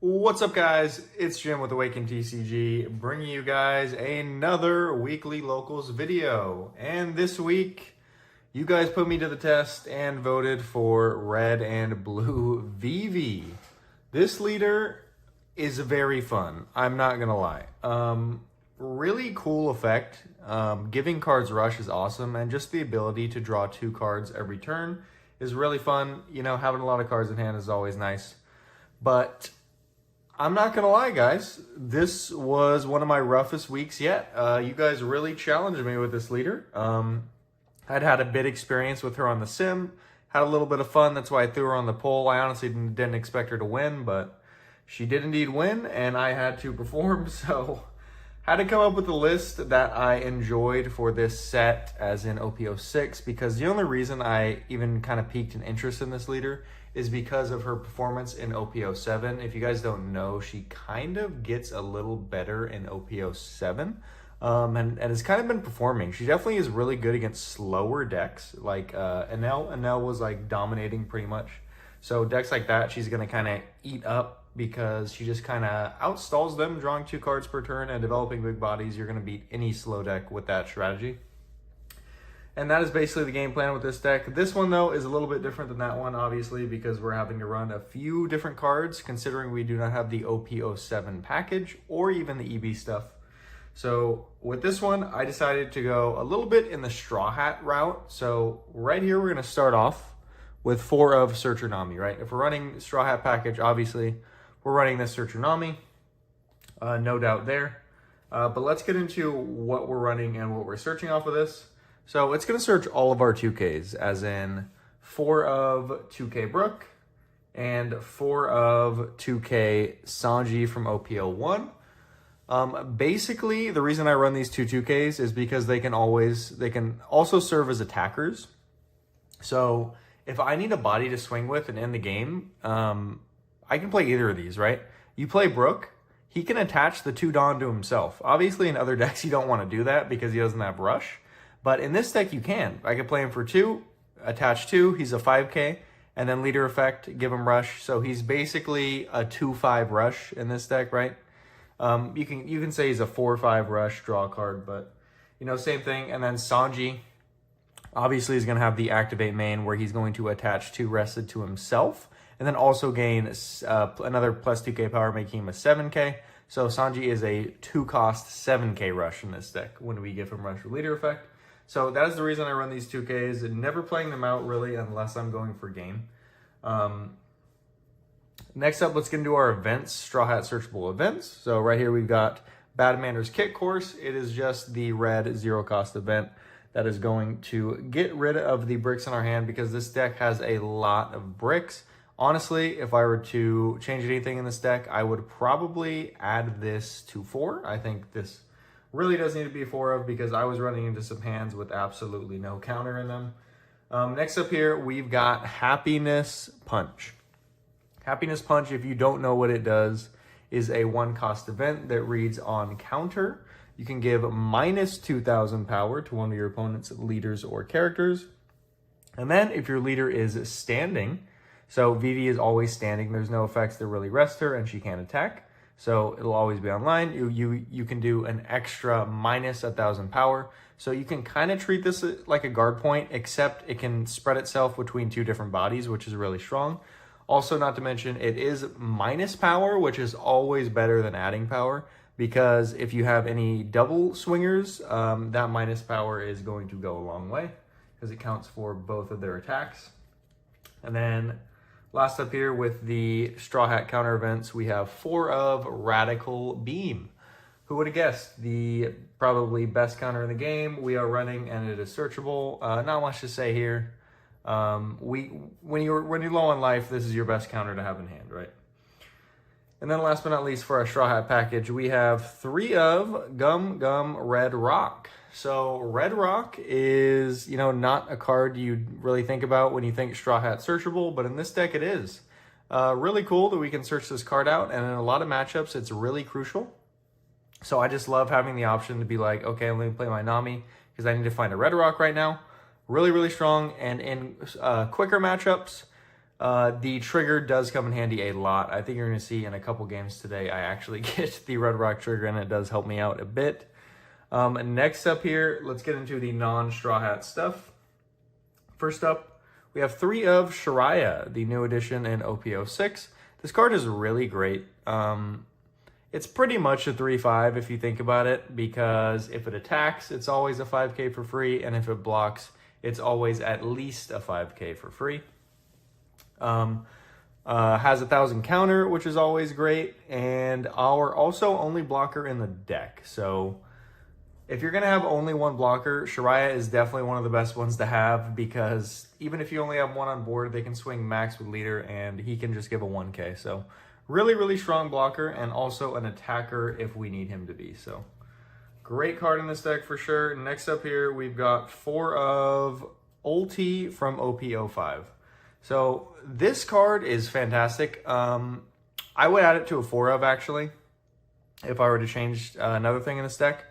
What's up, guys? It's Jim with Awaken TCG, bringing you guys another weekly locals video. And this week, you guys put me to the test and voted for red and blue Vivi. This leader is very fun, I'm not gonna lie. Really cool effect. Giving cards rush is awesome, and just the ability to draw 2 cards every turn is really fun. You know, having a lot of cards in hand is always nice. But I'm not gonna lie, guys, this was one of my roughest weeks yet. You guys really challenged me with this leader. I'd had a bit experience with her on the sim, had a little bit of fun, that's why I threw her on the poll. I honestly didn't expect her to win, but she did indeed win, and I had to perform, so had to come up with a list that I enjoyed for this set, as in OP06, because the only reason I even kind of piqued an interest in this leader is because of her performance in OP07. If you guys don't know, she kind of gets a little better in OP07, and has kind of been performing. She definitely is really good against slower decks, like Enel was like dominating pretty much. So decks like that, she's gonna kind of eat up because she just kind of outstalls them, drawing 2 cards per turn and developing big bodies. You're gonna beat any slow deck with that strategy. And that is basically the game plan with this deck. This one, though, is a little bit different than that one, obviously, because we're having to run a few different cards, considering we do not have the OP07 package or even the EB stuff. So with this one, I decided to go a little bit in the Straw Hat route. So right here, we're going to start off with 4 of Searcher Nami, right? If we're running Straw Hat package, obviously, we're running this Searcher Nami. No doubt there. But let's get into what we're running and what we're searching off of this. So it's going to search all of our 2Ks, as in 4 of 2K Brook and 4 of 2K Sanji from OP01. Basically, the reason I run these 2Ks is because they can also serve as attackers. So if I need a body to swing with and end the game, I can play either of these, right? You play Brook, he can attach the 2 Dawn to himself. Obviously, in other decks, you don't want to do that because he doesn't have Rush. But in this deck, you can. I could play him for 2, attach 2, he's a 5K, and then leader effect, give him rush. So he's basically a 2-5 rush in this deck, right? You can say he's a 4-5 rush, draw a card, but, you know, same thing. And then Sanji, obviously, is going to have the activate main, where he's going to attach 2 rested to himself, and then also gain another plus 2K power, making him a 7K. So Sanji is a 2-cost 7K rush in this deck when we give him rush or leader effect. So that is the reason I run these 2Ks, and never playing them out really unless I'm going for game. Next up, let's get into our events, Straw Hat searchable events. So right here we've got Bad Manners Kit Course. It is just the red 0-cost event that is going to get rid of the bricks in our hand, because this deck has a lot of bricks. Honestly, if I were to change anything in this deck, I would probably add this to 4. I think this really does need to be 4 of, because I was running into some hands with absolutely no counter in them. Next up here, we've got Happiness Punch. Happiness Punch, if you don't know what it does, is a 1-cost event that reads on counter. You can give minus 2,000 power to one of your opponent's leaders or characters. And then if your leader is standing, so Vivi is always standing, there's no effects that really rest her, and she can't attack. So it'll always be online. You can do an extra minus 1,000 power. So you can kind of treat this like a guard point, except it can spread itself between 2 different bodies, which is really strong. Also, not to mention, it is minus power, which is always better than adding power, because if you have any double swingers, that minus power is going to go a long way, because it counts for both of their attacks. And then last up here with the Straw Hat counter events, we have 4 of Radical Beam. Who would have guessed? The probably best counter in the game we are running, and it is searchable. Not much to say here. When you're low on life, this is your best counter to have in hand, right? And then last but not least, for our Straw Hat package, we have 3 of Gum Gum Red Rock. So Red Rock is, you know, not a card you really think about when you think Straw Hat searchable, but in this deck it is. Really cool that we can search this card out, and in a lot of matchups it's really crucial. So I just love having the option to be like, okay, let me play my Nami, because I need to find a Red Rock right now. Really, really strong, and in quicker matchups, The trigger does come in handy a lot. I think you're going to see in a couple games today I actually get the Red Rock trigger, and it does help me out a bit. Next up here, let's get into the non-Straw Hat stuff. First up, we have 3 of Shariah, the new edition in OP06. This card is really great. It's pretty much a 3/5 if you think about it, because if it attacks, it's always a 5k for free, and if it blocks, it's always at least a 5k for free. Has 1,000 counter, which is always great, and our also only blocker in the deck. So if you're going to have only one blocker, Shariah is definitely one of the best ones to have, because even if you only have one on board, they can swing max with leader, and he can just give a 1k. So really, really strong blocker, and also an attacker if we need him to be. So great card in this deck for sure. Next up here, we've got 4 of Ulti from OP05. So this card is fantastic. I would add it to a 4 of, actually, if I were to change another thing in this deck.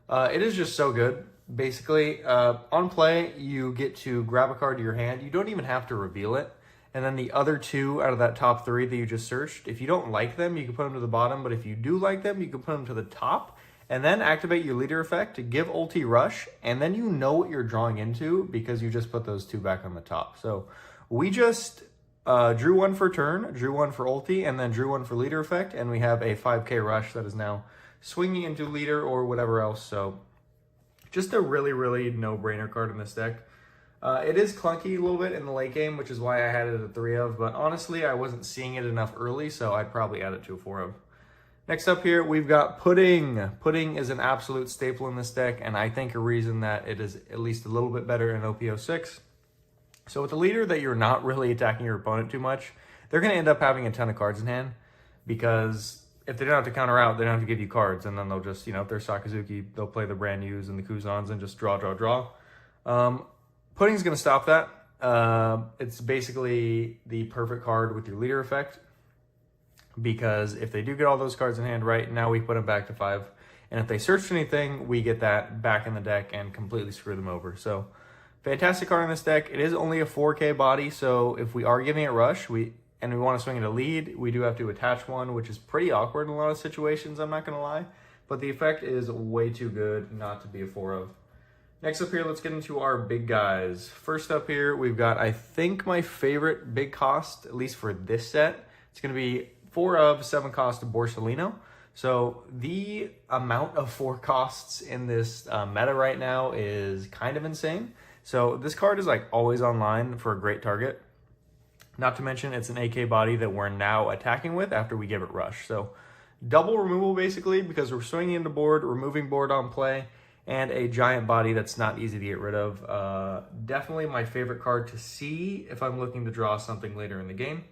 It is just so good. Basically, on play, you get to grab a card to your hand. You don't even have to reveal it. And then the other 2 out of that top 3 that you just searched, if you don't like them, you can put them to the bottom. But if you do like them, you can put them to the top. And then activate your leader effect to give Ulti Rush. And then you know what you're drawing into because you just put those 2 back on the top. So we just drew 1 for turn, drew 1 for Ulti, and then drew 1 for leader effect. And we have a 5k rush that is now swinging into leader or whatever else. So just a really, really no-brainer card in this deck. It is clunky a little bit in the late game, which is why I had it at a 3 of, but honestly, I wasn't seeing it enough early, so I'd probably add it to a 4 of. Next up here, we've got Pudding. Pudding is an absolute staple in this deck, and I think a reason that it is at least a little bit better in OP06. So with a leader that you're not really attacking your opponent too much, they're going to end up having a ton of cards in hand, because if they don't have to counter out, they don't have to give you cards, and then they'll just, if they're Sakazuki, they'll play the brand news and the Kuzans and just draw. Pudding's going to stop that. It's basically the perfect card with your leader effect, because if they do get all those cards in hand right, now we put them back to 5. And if they search anything, we get that back in the deck and completely screw them over. So fantastic card in this deck. It is only a 4k body, so if we are giving it rush, and we want to swing it a lead, we do have to attach 1, which is pretty awkward in a lot of situations, I'm not going to lie. But the effect is way too good not to be a 4 of. Next up here, let's get into our big guys. First up here, we've got, I think, my favorite big cost, at least for this set. It's going to be 4 of 7 cost Borsellino. So the amount of 4 costs in this meta right now is kind of insane. So this card is like always online for a great target. Not to mention it's an AK body that we're now attacking with after we give it rush. So double removal basically, because we're swinging into board, removing board on play, and a giant body that's not easy to get rid of. Definitely my favorite card to see if I'm looking to draw something later in the game.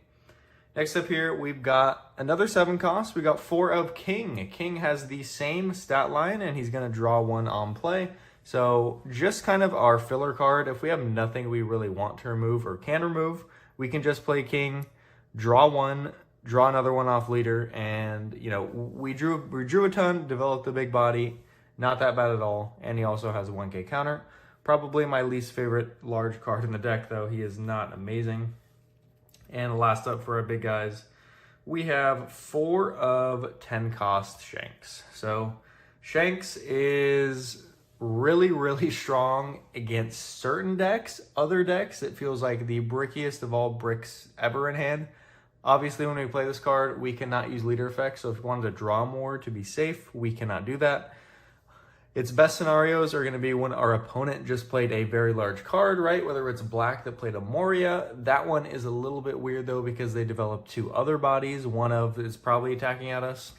Next up here, we've got another 7 cost. We got 4 of King. King has the same stat line, and he's going to draw 1 on play. So just kind of our filler card. If we have nothing we really want to remove or can remove, we can just play King, draw 1, draw another 1 off leader, and we drew a ton, developed a big body. Not that bad at all, and he also has a 1k counter. Probably my least favorite large card in the deck, though. He is not amazing. And last up for our big guys, we have 4 of 10 cost Shanks. So Shanks is really, really strong against certain decks. Other decks, it feels like the brickiest of all bricks ever in hand. Obviously, when we play this card, we cannot use leader effects, so if we wanted to draw more to be safe, we cannot do that. Its best scenarios are going to be when our opponent just played a very large card, right? Whether it's black that played a Moria. That one is a little bit weird, though, because they developed 2 other bodies. One of is probably attacking at us.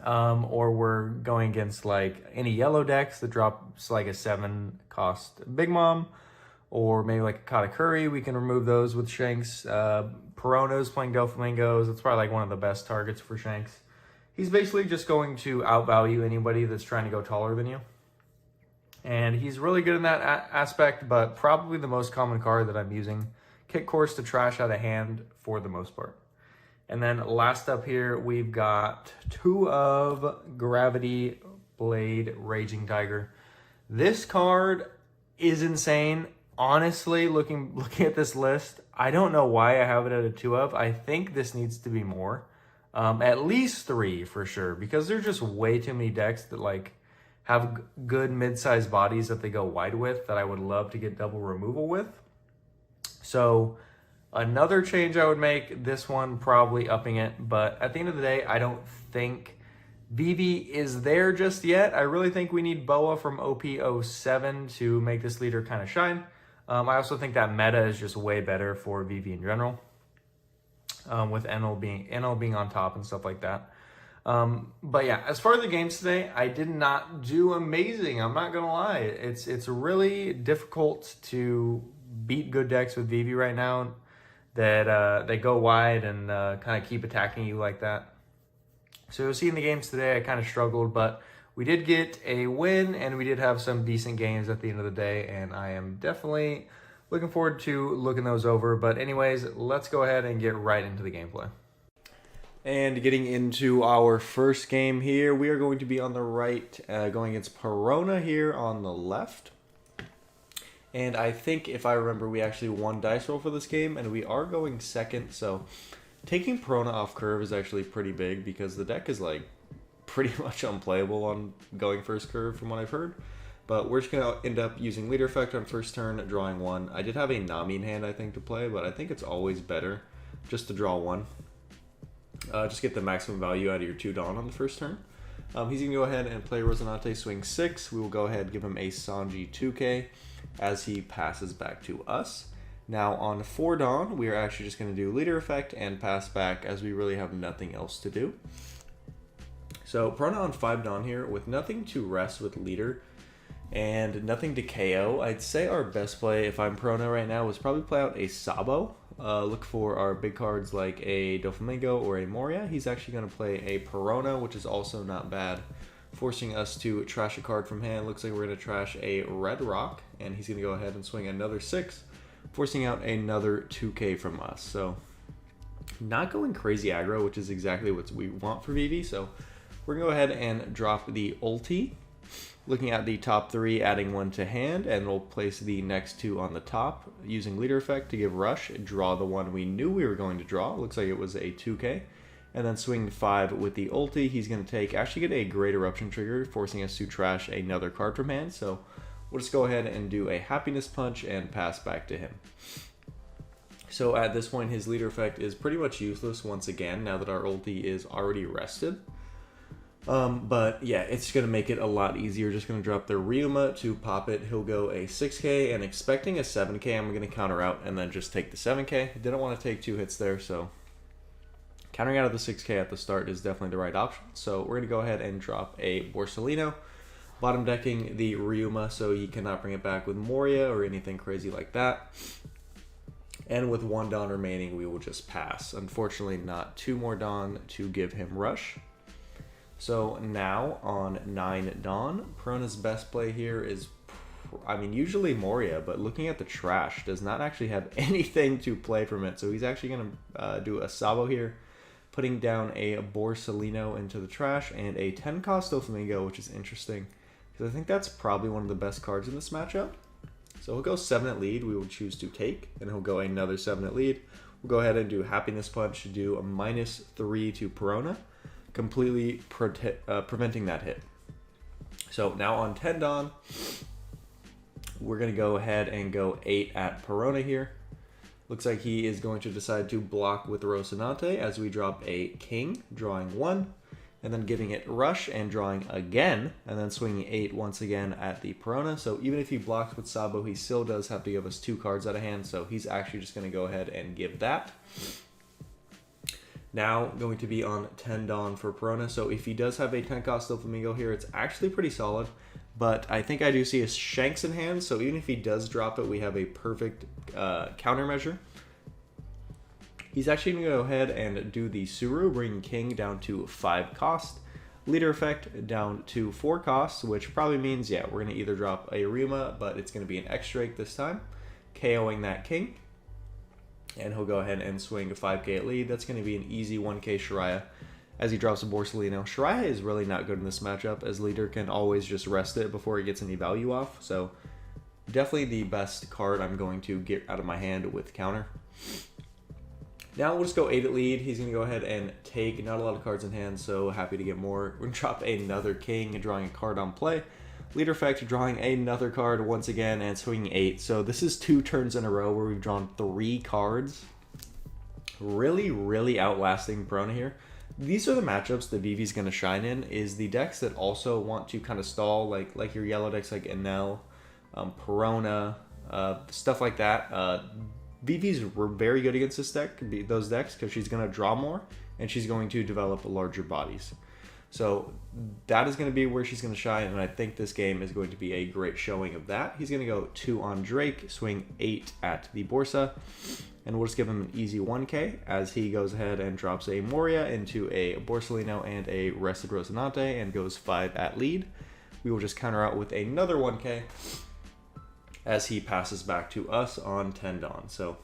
Or we're going against, like, any yellow decks that drops, like, a 7 cost Big Mom. Or maybe, like, a Katakuri. We can remove those with Shanks. Perona's playing Doflamingos. It's probably, like, one of the best targets for Shanks. He's basically just going to outvalue anybody that's trying to go taller than you. And he's really good in that aspect, but probably the most common card that I'm using. Kick Course to trash out of hand for the most part. And then last up here, we've got 2 of Gravity Blade Raging Tiger. This card is insane. honestly, looking at this list, I don't know why I have it at a 2 of. I think this needs to be more. At least 3 for sure, because there's just way too many decks that like have good mid-sized bodies that they go wide with that I would love to get double removal with. So another change I would make, this one probably upping it, but at the end of the day, I don't think Vivi is there just yet. I really think we need Boa from OP07 to make this leader kind of shine. I also think that meta is just way better for Vivi in general, with NL being on top and stuff like that. But yeah, as far as the games today, I did not do amazing. I'm not gonna lie. It's really difficult to beat good decks with Vivi right now that they go wide and kind of keep attacking you like that. So you'll see in the games today, I kind of struggled, but we did get a win and we did have some decent games at the end of the day, and I am definitely looking forward to looking those over. But anyways, let's go ahead and get right into the gameplay. And getting into our first game here, we are going to be on the right, going against Perona here on the left. And I think, if I remember, we actually won dice roll for this game, and we are going second. So taking Perona off curve is actually pretty big because the deck is like pretty much unplayable on going first curve from what I've heard. But we're just going to end up using leader effect on first turn, drawing 1. I did have a Nami in hand, I think, to play, but I think it's always better just to draw 1. Just get the maximum value out of your 2 Dawn on the first turn. He's going to go ahead and play Rosinante, swing 6. We will go ahead and give him a Sanji 2k as he passes back to us. Now on 4 Dawn, we are actually just going to do leader effect and pass back as we really have nothing else to do. So Perona on 5 Dawn here with nothing to rest with leader and nothing to KO. I'd say our best play, if I'm Perona right now, was probably play out a Sabo. Look for our big cards like a Doflamingo or a Moria. He's actually going to play a Perona, which is also not bad, forcing us to trash a card from hand. Looks like we're going to trash a Red Rock, and he's going to go ahead and swing another 6, forcing out another 2k from us. So not going crazy aggro, which is exactly what we want for Vivi. So we're going to go ahead and drop the ulti. Looking at the top 3, adding 1 to hand, and we'll place the next 2 on the top, using leader effect to give rush, draw the one we knew we were going to draw. Looks like it was a 2k. And then swing 5 with the ulti. He's going to actually get a Great Eruption trigger, forcing us to trash another card from hand. So we'll just go ahead and do a Happiness Punch and pass back to him. So at this point, his leader effect is pretty much useless once again, now that our ulti is already rested. But yeah, it's going to make it a lot easier. Just going to drop the Ryuma to pop it. He'll go a 6k, and expecting a 7k, I'm going to counter out and then just take the 7k. Didn't want to take 2 hits there, so countering out of the 6k at the start is definitely the right option. So we're going to go ahead and drop a Borsalino, bottom decking the Ryuma so he cannot bring it back with Moria or anything crazy like that. And with 1 Dawn remaining, we will just pass. Unfortunately, not 2 more Dawn to give him rush. So now on 9 Dawn, Perona's best play here is, I mean, usually Moria, but looking at the trash, does not actually have anything to play from it. So he's actually going to do a Sabo here, putting down a Borsalino into the trash and a 10 cost Doflamingo, which is interesting because I think that's probably one of the best cards in this matchup. So he'll go 7 at lead, we will choose to take, and he'll go another 7 at lead. We'll go ahead and do Happiness Punch to do a -3 to Perona, completely preventing that hit. So now on 10 Dawn, we're going to go ahead and go 8 at Perona here. Looks like he is going to decide to block with Rosinante as we drop a King, drawing 1, and then giving it Rush and drawing again, and then swinging 8 once again at the Perona. So even if he blocks with Sabo, he still does have to give us 2 cards out of hand, so he's actually just going to go ahead and give that. Now going to be on 10 Dawn for Perona. So if he does have a 10 cost Doflamingo here, it's actually pretty solid. But I think I do see a Shanks in hand, so even if he does drop it, we have a perfect countermeasure. He's actually going to go ahead and do the Suru, bringing King down to 5 cost. Leader effect down to 4 costs, which probably means, yeah, we're going to either drop a Rima, but it's going to be an X-Drake this time, KOing that King. And he'll go ahead and swing a 5k at lead. That's going to be an easy 1k Shariah as he drops a Borsalino. Shariah is really not good in this matchup, as leader can always just rest it before he gets any value off. So Definitely the best card I'm going to get out of my hand with counter. Now we'll just go 8 at lead. He's going to go ahead and take not a lot of cards in hand, so happy to get more. We're going to drop another king, drawing a card on play. Leader effect, drawing another card once again, and swinging 8. So this is 2 turns in a row where we've drawn 3 cards. Really outlasting Perona here. These are the matchups that Vivi's going to shine in, is the decks that also want to kind of stall, like your yellow decks like Enel, Perona, stuff like that. Vivi's very good against those decks, because she's going to draw more and she's going to develop larger bodies. So that is going to be where she's going to shine, and I think this game is going to be a great showing of that. He's going to go 2 on Drake, swing 8 at the Borsa, and we'll just give him an easy 1k as he goes ahead and drops a Moria into a Borsalino and a Rested Rocinante and goes 5 at lead. We will just counter out with another 1k as he passes back to us on 10 Dawn. So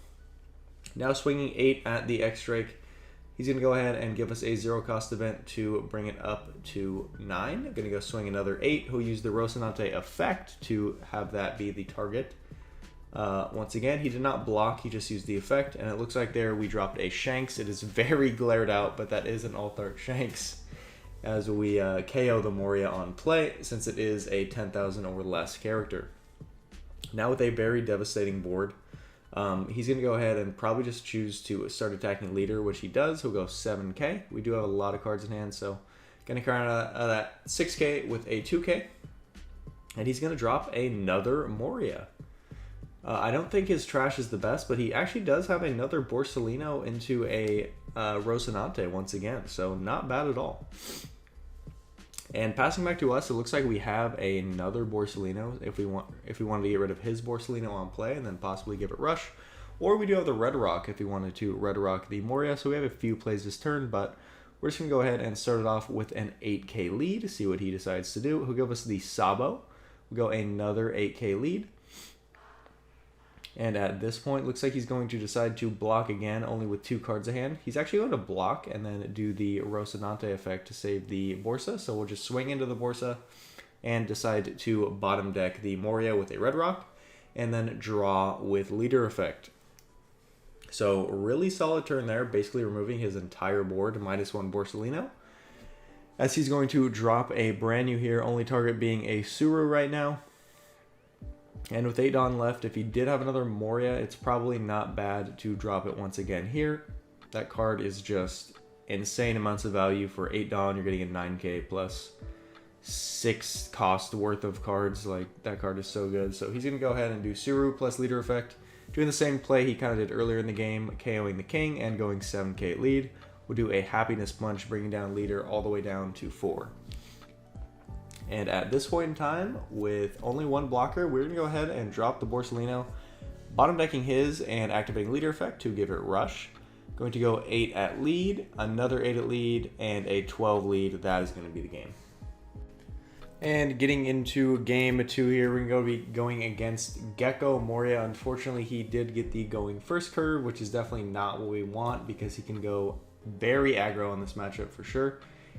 now swinging 8 at the X-Drake, he's going to go ahead and give us a 0-cost event to bring it up to 9. I'm going to go swing another 8. He'll use the Rocinante effect to have that be the target. Once again, he did not block, he just used the effect, and it looks like there we dropped a Shanks. It is very glared out, but that is an Alt-Art Shanks as we KO the Moria on play, since it is a 10,000 or less character. Now with a very devastating board, he's going to go ahead and probably just choose to start attacking leader, which he does. He'll go 7k. We do have a lot of cards in hand, so going to count out that 6k with a 2k. And he's going to drop another Moria. I don't think his trash is the best, but he actually does have another Borsalino into a Rocinante once again, so not bad at all. And passing back to us, it looks like we have another Borsalino if we wanted to get rid of his Borsalino on play and then possibly give it Rush. Or we do have the Red Rock if we wanted to Red Rock the Moria. So we have a few plays this turn, but we're just going to go ahead and start it off with an 8k lead, see what he decides to do. He'll give us the Sabo. We'll go another 8k lead. And at this point, looks like he's going to decide to block again, only with 2 cards a hand. He's actually going to block and then do the Rocinante effect to save the Borsa. So we'll just swing into the Borsa and decide to bottom deck the Moria with a Red Rock and then draw with Leader effect. So really solid turn there, basically removing his entire board, -1 Borsalino. As he's going to drop a brand new here, only target being a Suru right now. And with 8 Dawn left, if he did have another Moria, it's probably not bad to drop it once again here. That card is just insane amounts of value for 8 Dawn. You're getting a 9k plus 6 cost worth of cards. Like, that card is so good. So he's going to go ahead and do Suru plus Leader effect, doing the same play he kind of did earlier in the game, KOing the King and going 7k lead. We'll do a Happiness Punch, bringing down Leader all the way down to 4. And at this point in time, with only 1 blocker, we're going to go ahead and drop the Borsalino, bottom decking his and activating Leader effect to give it Rush. Going to go 8 at lead, another 8 at lead, and a 12 lead. That is going to be the game. And getting into game 2 here, we're going to be going against Gecko Moria. Unfortunately, he did get the going first curve, which is definitely not what we want because he can go very aggro in this matchup for sure.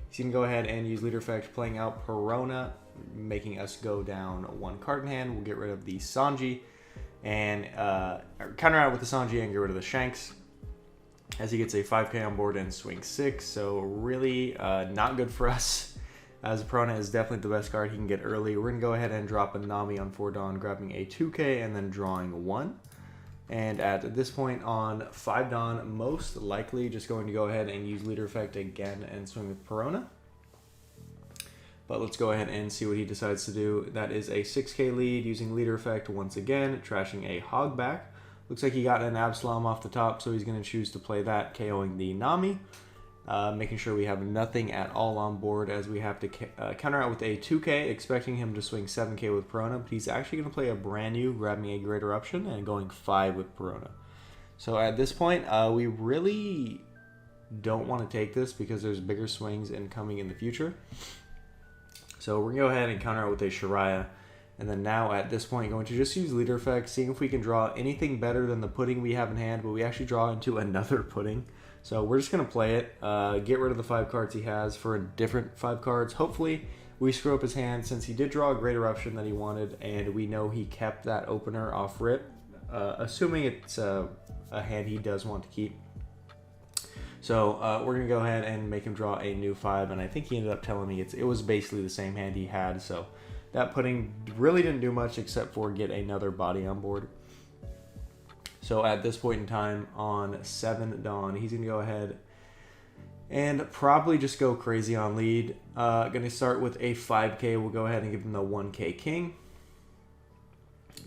He's going to go ahead and use Leader effect, playing out Perona, making us go down 1 card in hand. We'll get rid of the Sanji and counter out with the Sanji and get rid of the Shanks as he gets a 5k on board and swing 6. So really not good for us, as Perona is definitely the best card he can get early. We're going to go ahead and drop a Nami on 4 Dawn, grabbing a 2k and then drawing 1. And at this point on 5 Dawn, most likely just going to go ahead and use Leader effect again and swing with Perona. But let's go ahead and see what he decides to do. That is a 6k lead using Leader effect once again, trashing a Hog back. Looks like he got an Absalom off the top, so he's going to choose to play that, KOing the Nami. Making sure we have nothing at all on board as we have to counter out with a 2k, expecting him to swing 7k with Perona, but he's actually going to play a brand new, grabbing a Great Eruption and going 5 with Perona. So at this point, we really don't want to take this because there's bigger swings incoming in the future. So we're going to go ahead and counter out with a Shariah, and then now at this point, going to just use Leader effect, seeing if we can draw anything better than the pudding we have in hand, but we actually draw into another pudding. So we're just going to play it, get rid of the 5 cards he has for a different 5 cards. Hopefully we screw up his hand since he did draw a Great Eruption that he wanted, and we know he kept that opener off rip, assuming it's a hand he does want to keep. So we're going to go ahead and make him draw a new 5, and I think he ended up telling me it was basically the same hand he had, so that pudding really didn't do much except for get another body on board. So at this point in time, on 7 Dawn, he's going to go ahead and probably just go crazy on lead. Going to start with a 5K. We'll go ahead and give him the 1K King.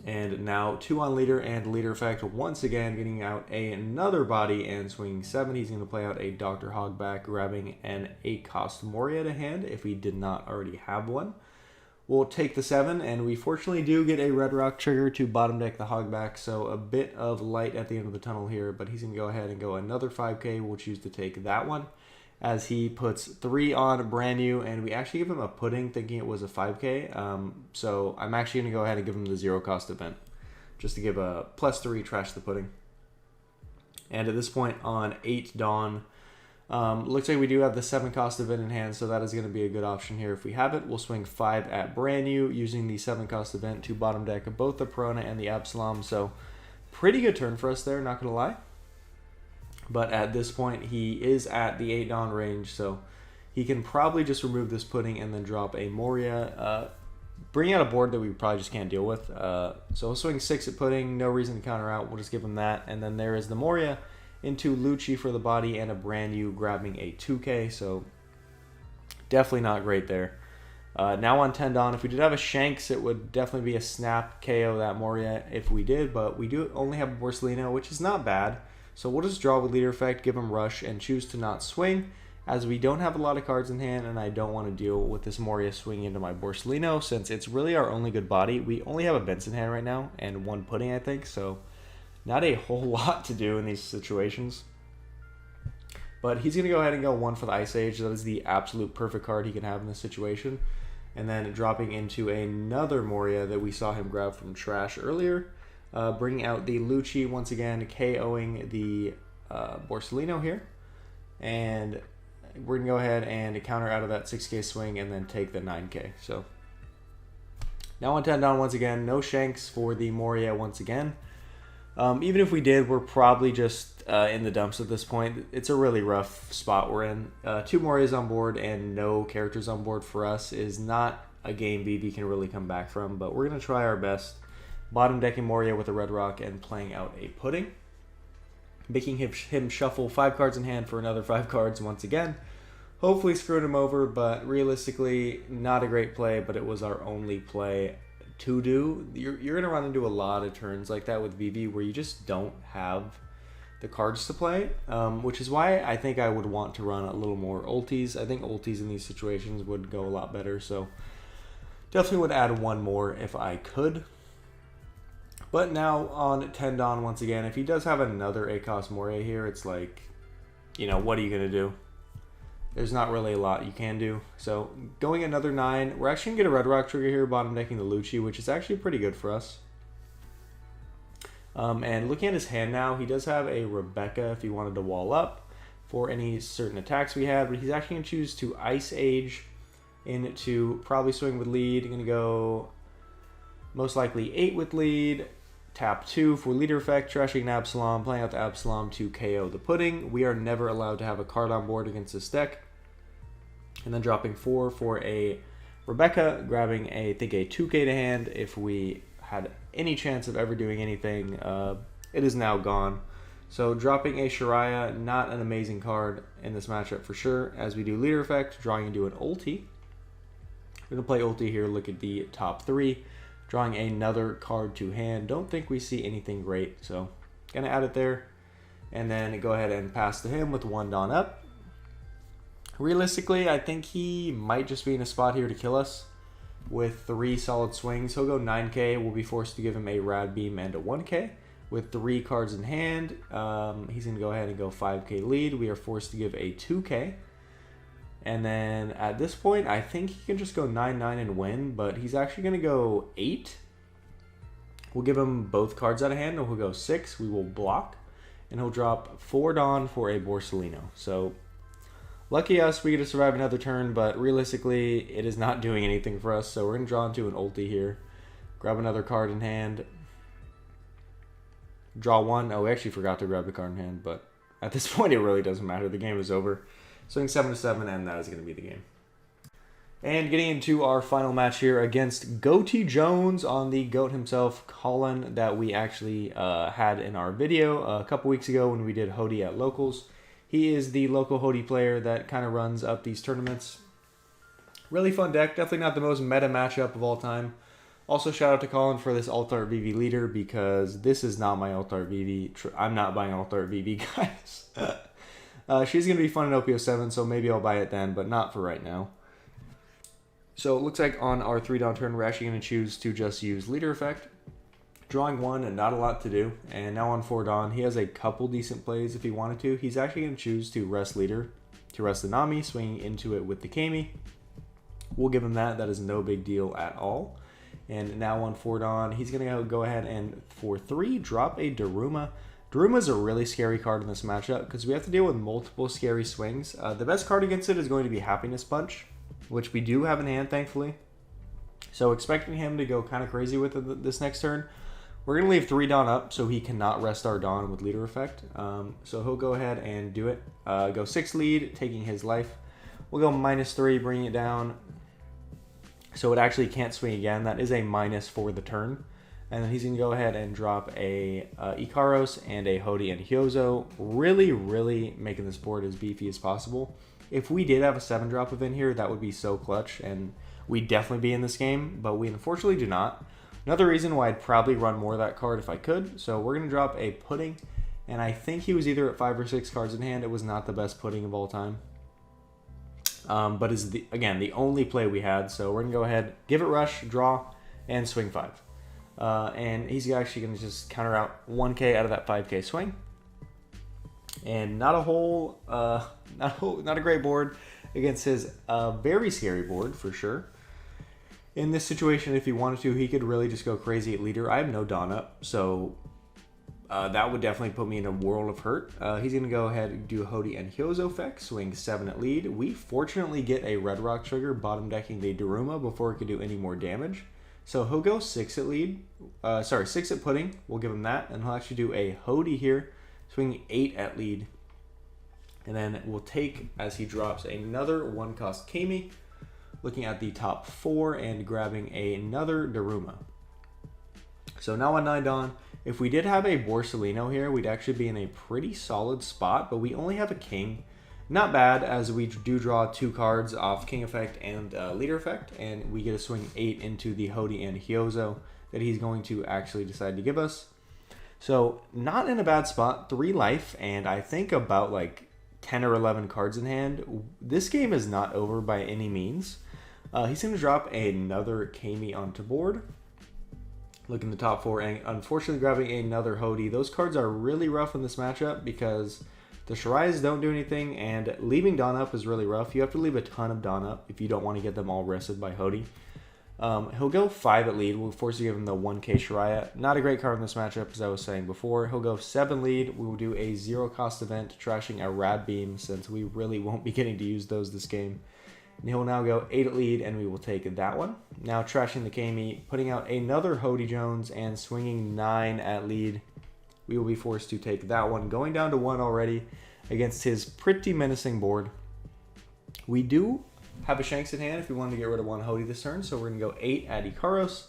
And now 2 on leader and leader effect. Once again, getting out another body and swinging 7. He's going to play out a Dr. Hogback, grabbing an 8-cost Moria to hand if he did not already have one. We'll take the 7, and we fortunately do get a Red Rock trigger to bottom deck the Hogback, so a bit of light at the end of the tunnel here, but he's going to go ahead and go another 5K. We'll choose to take that one, as he puts 3 on brand new, and we actually give him a pudding thinking it was a 5K, so I'm actually going to go ahead and give him the 0-cost event, just to give a +3 trash the pudding. And at this point on 8 Dawn, looks like we do have the 7-cost event in hand, so that is going to be a good option here if we have it. We'll swing 5 at brand new using the 7-cost event to bottom deck both the Perona and the Absalom, so pretty good turn for us there, not going to lie. But at this point, he is at the 8 Dawn range, so he can probably just remove this pudding and then drop a Moria, bring out a board that we probably just can't deal with. So we'll swing 6 at pudding, no reason to counter out, we'll just give him that. And then there is the Moria into Lucci for the body and a brand new grabbing a 2K, so definitely not great there. Now on 10 Dawn, if we did have a Shanks, it would definitely be a snap KO that Moria if we did, but we do only have a Borsellino, which is not bad. So we'll just draw with leader effect, give him rush, and choose to not swing, as we don't have a lot of cards in hand, and I don't want to deal with this Moria swinging into my Borsellino, since it's really our only good body. We only have a Benson hand right now, and 1 pudding, I think, so not a whole lot to do in these situations. But he's going to go ahead and go 1 for the Ice Age. That is the absolute perfect card he can have in this situation. And then dropping into another Moria that we saw him grab from trash earlier. Bringing out the Lucci once again, KOing the Borsellino here. And we're going to go ahead and counter out of that 6K swing and then take the 9K. So now on 10 Dawn once again, no Shanks for the Moria once again. Even if we did, we're probably just in the dumps at this point. It's a really rough spot we're in. 2 Morias on board and no characters on board for us is not a game Vivi can really come back from, but we're going to try our best. Bottom decking Moria with a Red Rock and playing out a pudding. Making him shuffle 5 cards in hand for another 5 cards once again. Hopefully screwed him over, but realistically, not a great play, but it was our only play to do. You're going to run into a lot of turns like that with Vivi where you just don't have the cards to play, which is why I think I would want to run a little more ultis. I think ultis in these situations would go a lot better, so definitely would add 1 more if I could. But now on 10 Dawn once again, if he does have another 8-cost Moria here, it's like, you know, what are you going to do? There's not really a lot you can do. So going another 9, we're actually going to get a Red Rock trigger here, bottom decking the Lucci, which is actually pretty good for us. And looking at his hand now, he does have a Rebecca if he wanted to wall up for any certain attacks we have, but he's actually going to choose to Ice Age into probably swing with lead. Going to go most likely 8 with lead. Tap 2 for leader effect, trashing an Absalom, playing out the Absalom to KO the pudding. We are never allowed to have a card on board against this deck. And then dropping 4 for a Rebecca, grabbing I think a 2K to hand. If we had any chance of ever doing anything, it is now gone. So dropping a Shariah, not an amazing card in this matchup for sure. As we do leader effect, drawing into an ulti. We're going to play ulti here, look at the top 3. Drawing another card to hand. Don't think we see anything great, so gonna add it there. And then go ahead and pass to him with 1 Dawn up. Realistically, I think he might just be in a spot here to kill us with 3 solid swings. He'll go 9K. We'll be forced to give him a Rad Beam and a 1K. With 3 cards in hand, he's gonna go ahead and go 5K lead. We are forced to give a 2K. And then at this point, I think he can just go 9-9 and win, but he's actually going to go 8. We'll give him both cards out of hand, and he'll go 6. We will block, and he'll drop 4 Dawn for a Borsellino. So Lucky us, we get to survive another turn, but realistically, it is not doing anything for us. So we're going to draw into an ulti here. Grab another card in hand. Draw one. Oh, we actually forgot to grab the card in hand, but at this point, it really doesn't matter. The game is over. Swing 7-7, and that is going to be the game. And getting into our final match here against Goatee Jones on the GOAT himself, Colin, that we actually had in our video a couple weeks ago when we did Hody at Locals. He is the local Hody player that kind of runs up these tournaments. Really fun deck. Definitely not the most meta matchup of all time. Also, shout out to Colin for this Alt-Art Vivi leader, because this is not my Alt-Art Vivi. I'm not buying Alt-Art Vivi, guys. She's going to be fun in OP07, so maybe I'll buy it then, but not for right now. So it looks like on our 3-down turn, we're actually going to choose to just use leader effect. Drawing one and not a lot to do. And now on 4 Dawn, he has a couple decent plays if he wanted to. He's actually going to choose to rest leader, to rest the Nami, swinging into it with the Kami. We'll give him that. That is no big deal at all. And now on 4 Dawn, he's going to go ahead and for 3, drop a Daruma. Daruma is a really scary card in this matchup because we have to deal with multiple scary swings. The best card against it is going to be Happiness Punch, which we do have in hand, thankfully. So expecting him to go kind of crazy with it this next turn. We're going to leave 3 Dawn up so he cannot rest our Dawn with leader effect. So he'll go ahead and do it. Go 6 lead, taking his life. We'll go -3, bringing it down. So it actually can't swing again. That is a minus for the turn. And then he's going to go ahead and drop a Ikaros and a Hody and Hyozo. Really, really making this board as beefy as possible. If we did have a 7-drop event here, that would be so clutch. And we'd definitely be in this game. But we unfortunately do not. Another reason why I'd probably run more of that card if I could. So we're going to drop a Pudding. And I think he was either at 5 or 6 cards in hand. It was not the best Pudding of all time. But is again the only play we had. So we're going to go ahead, give it rush, draw, and swing 5. And he's actually going to just counter out 1k out of that 5k swing. And not a great board against his very scary board for sure. In this situation, if he wanted to, he could really just go crazy at leader. I have no Dawn up, so that would definitely put me in a world of hurt. He's going to go ahead and do Hody and Hyozo effect, swing 7 at lead. We fortunately get a Red Rock trigger, bottom decking the Daruma before it could do any more damage. So he'll go 6 at lead, 6 at Pudding. We'll give him that, and he'll actually do a Hody here, swing 8 at lead. And then we'll take, as he drops, another 1-cost Kami, looking at the top 4 and grabbing another Daruma. So now on 9 Dawn, if we did have a Borsalino here, we'd actually be in a pretty solid spot, but we only have a King. Not bad, as we do draw 2 cards off King effect and leader effect, and we get a swing 8 into the Hody and Hyozo that he's going to actually decide to give us. So not in a bad spot, 3 life, and I think about like 10 or 11 cards in hand. This game is not over by any means. He's going to drop another Kami onto board. Look in the top 4, and unfortunately grabbing another Hody. Those cards are really rough in this matchup because the Shirayas don't do anything, and leaving Dawn up is really rough. You have to leave a ton of Dawn up if you don't want to get them all rested by Hody. He'll go 5 at lead. We'll force to give him the 1k Shiraya. Not a great card in this matchup, as I was saying before. He'll go 7 lead. We will do a 0-cost event, trashing a Rad Beam, since we really won't be getting to use those this game. And he'll now go 8 at lead, and we will take that one. Now trashing the Kami, putting out another Hody Jones, and swinging 9 at lead. We will be forced to take that one, going down to 1 already against his pretty menacing board. We do have a Shanks in hand if we wanted to get rid of 1 Hody this turn, so we're going to go 8 at Ikaros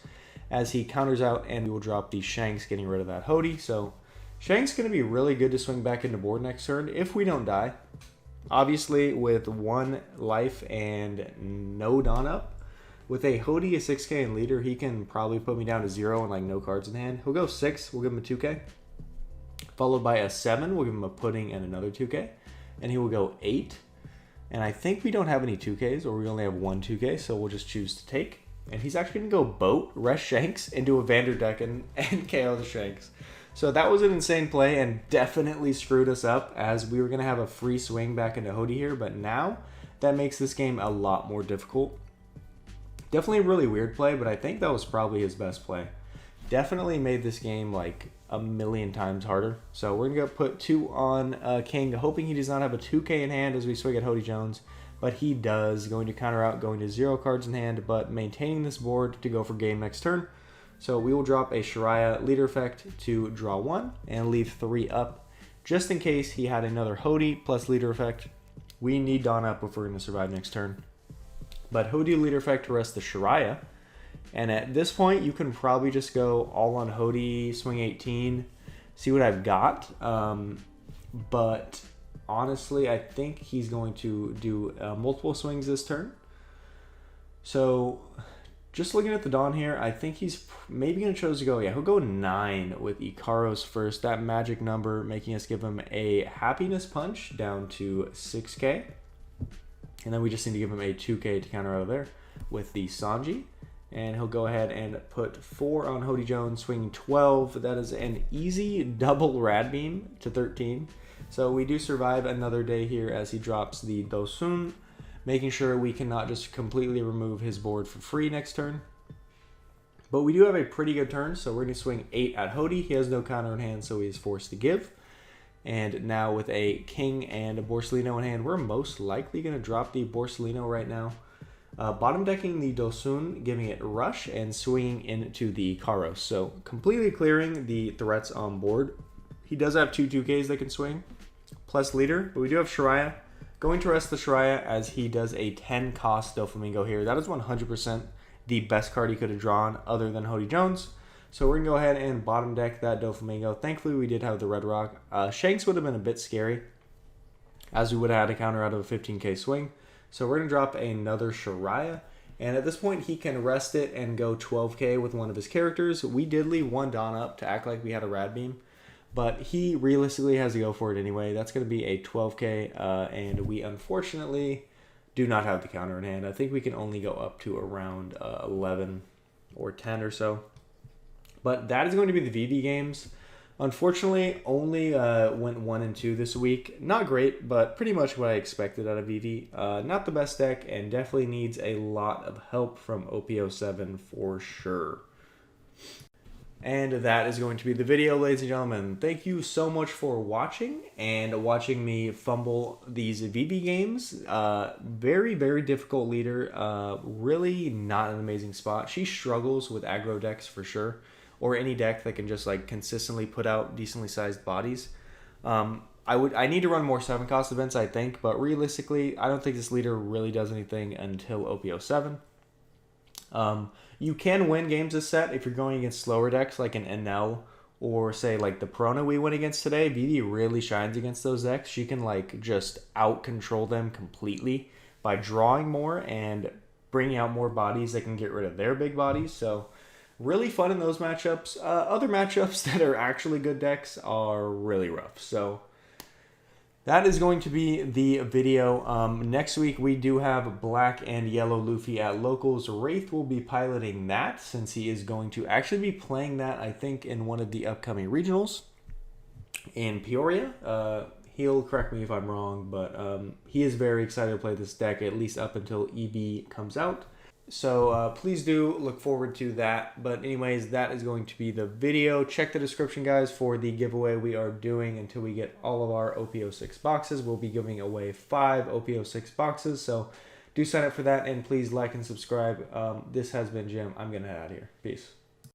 as he counters out, and we will drop the Shanks, getting rid of that Hody. So Shanks going to be really good to swing back into board next turn if we don't die. Obviously, with 1 life and no Dawn up, with a Hody, a 6k and leader, he can probably put me down to 0 and like no cards in hand. He'll go 6, we'll give him a 2k. Followed by a 7, we'll give him a Pudding and another 2k. And he will go 8. And I think we don't have any 2ks, or we only have 1 2k, so we'll just choose to take. And he's actually going to go Boat, rest Shanks, into a Vanderdecken, and KO the Shanks. So that was an insane play and definitely screwed us up, as we were going to have a free swing back into Hody here, but now that makes this game a lot more difficult. Definitely a really weird play, but I think that was probably his best play. definitely made this game like a million times harder. So we're going to put 2 on King, hoping he does not have a 2K in hand as we swing at Hody Jones. But he does, going to counter out, going to 0 cards in hand, but maintaining this board to go for game next turn. So we will drop a Shariah leader effect to draw 1 and leave 3 up, just in case he had another Hody plus leader effect. We need Dawn up if we're going to survive next turn. But Hody leader effect to rest the Shariah. And at this point, you can probably just go all on Hody, swing 18, see what I've got. But honestly, I think he's going to do multiple swings this turn. So just looking at the Dawn here, I think he's maybe going to choose to go, yeah, he'll go 9 with Ikaros first. That magic number making us give him a happiness punch down to 6K. And then we just need to give him a 2K to counter out of there with the Sanji. And he'll go ahead and put 4 on Hody Jones, swinging 12. That is an easy double Rad Beam to 13. So we do survive another day here as he drops the Dosun, making sure we cannot just completely remove his board for free next turn. But we do have a pretty good turn, so we're going to swing 8 at Hody. He has no counter in hand, so he is forced to give. And now with a King and a Borsellino in hand, we're most likely going to drop the Borsellino right now. Bottom decking the Dosun, giving it Rush, and swinging into the Karos. So completely clearing the threats on board. He does have 2 2Ks that can swing, plus leader, but we do have Shariah. Going to rest the Shariah as he does a 10 cost Doflamingo here. That is 100% the best card he could have drawn other than Hody Jones. So we're going to go ahead and bottom deck that Doflamingo. Thankfully, we did have the Red Rock. Shanks would have been a bit scary, as we would have had a counter out of a 15K swing. So we're going to drop another Shariah. And at this point, he can rest it and go 12K with one of his characters. We did leave 1 Dawn up to act like we had a Rad Beam, but he realistically has to go for it anyway. That's going to be a 12K, and we unfortunately do not have the counter in hand. I think we can only go up to around 11 or 10 or so. But that is going to be the Vivi games. Unfortunately, only went 1 and 2 this week. Not great, but pretty much what I expected out of Vivi. Not the best deck, and definitely needs a lot of help from OP07 for sure. And that is going to be the video, ladies and gentlemen. Thank you so much for watching and watching me fumble these Vivi games. Very, very difficult leader. Really not an amazing spot. She struggles with aggro decks for sure, or any deck that can just like consistently put out decently sized bodies. I need to run more 7-cost events, I think, but realistically, I don't think this leader really does anything until OP07. You can win games this set if you're going against slower decks like an NL or say like the Perona we went against today. Vivi really shines against those decks. She can like just out control them completely by drawing more and bringing out more bodies that can get rid of their big bodies. So really fun in those matchups. Other matchups that are actually good decks are really rough. So that is going to be the video. Next week, we do have Black and Yellow Luffy at Locals. Wraith will be piloting that since he is going to actually be playing that, I think, in one of the upcoming regionals in Peoria. He'll correct me if I'm wrong, but he is very excited to play this deck, at least up until EB comes out. So please do look forward to that. But anyways, that is going to be the video. Check the description, guys, for the giveaway we are doing until we get all of our OP06 boxes. We'll be giving away 5 OP06 boxes. So do sign up for that, and please like and subscribe. This has been Jim. I'm going to head out of here. Peace.